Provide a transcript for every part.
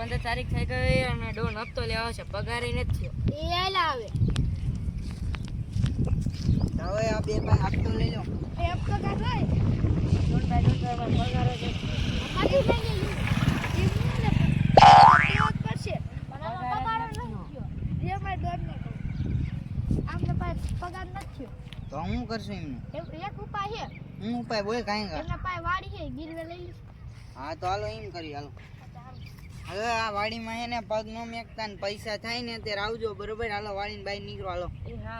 15 તારીખ થઈ ગઈ અને ડોન હપ્તો લેવા છે, પગાર ય નથી થયો. એ આલા આવે હવે આ બે ભાઈ હપ્તો લઈ લો. એ હપ્તો કા થાય ડોન ભાઈ પગાર જ નથી. ખાલી થઈ ગયું એમ કરશે પણ આનો પગાર નથી થયો. જે મારે ડોન ને કહું આમને પાસે પગાર નથી થયો તો હું કરશું એમને? એક ઉપાય છે. હું ઉપાય બોલ કાંઈ કા? એમના પાસે વાડી છે, ગીરવે લઈ લે. હા તો હાલો એમ કરી હાલો. હવે આ વાડીમાં એને પગ ન મેકતા ને પૈસા થાય ને ત્યારે આવજો, બરોબર? હાલો વાડીને બહાર નીકળો હાલો. એ હા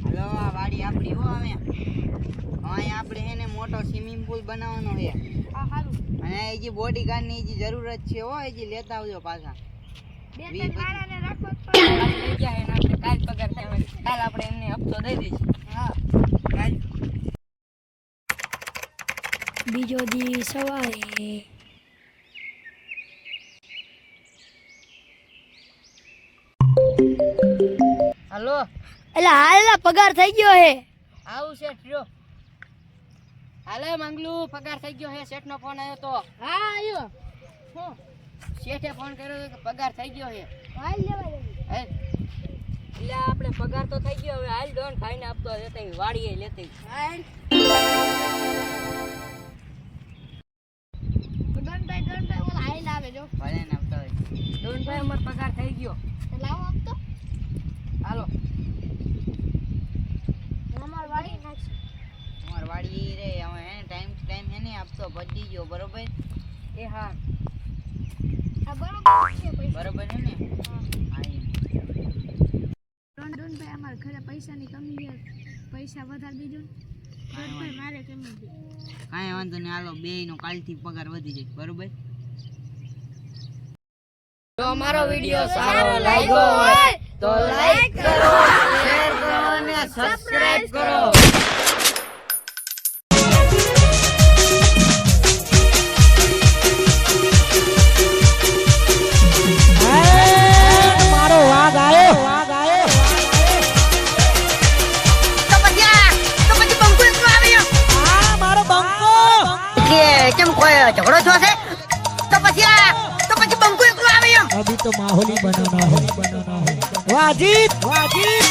હાલો આ વાડી આપણી હો. હવે અહીંયા આપણે એને મોટો સ્વિમિંગ પુલ બનાવવાનો છે આ હારું અને હજી બોડીગાર્ડની હજી જરૂરત છે હો. હજી લેતા આવજો પાછા. બે ત્રણ મારાને રાખો તો લઈ ગયા એને આપણે કાલ પગાર થાય કાલ આપણે એમને હપ્તો દઈ દઈશું. હા કાલ બીજો દી સવારે હાલો એટલે હાલના પગાર થઈ ગયો હે. આવું શેઠ રહ્યો. હાલે મંગલું પગાર થઈ ગયો હે. શેઠ નો ફોન આવ્યો તો. હા આયો શું શેઠે ફોન કર્યો કે પગાર થઈ ગયો હે. હાલ લેવા દે. હે એટલે આપણે પગાર તો થઈ ગયો. હવે હાલ ડોન ખાઈને આપતો લેતી વાડીએ લેતી. હાલ ડોન ભાઈ ઓલા હાલ આવે જો. ભલે ને આપતા હોય. ડોન ભાઈ અમારો પગાર થઈ ગયો. તો લાવો આપતો હાલો અમાર વાડી નાખશે. અમાર વાડી રે હવે એને ટાઈમ ટુ ટાઈમ એને આપતો પડી ગયો, બરોબર? એ હા આ બરોબર છે પૈસા. બરોબર છે ને? હા. હા એમ. ડોન ભાઈ અમાર ઘરે પૈસાની કમી છે, પૈસા વધારે દીજો. ડોન ભાઈ મારે કમી છે. કાંઈ વાંધો નહીં, હાલો બેયનો કાલથી પગાર વધી જાય, બરોબર? જો અમારો વિડિયો સારો લાગ્યો હોય તો લાઈક કરો, શેર કરો અને સબસ્ક્રાઇબ કરો. મારો વાઘ આવ્યો, વાઘ આવ્યો. તો પછી બંકુ એકલો આવ્યો. આ મારો બંકો. કેમ કોઈ ઝઘડો થયો છે? તો પછી બંકુ એકલો આવ્યો. अभी तो माहौल ही बनाना है. वाजिद, वाजिद.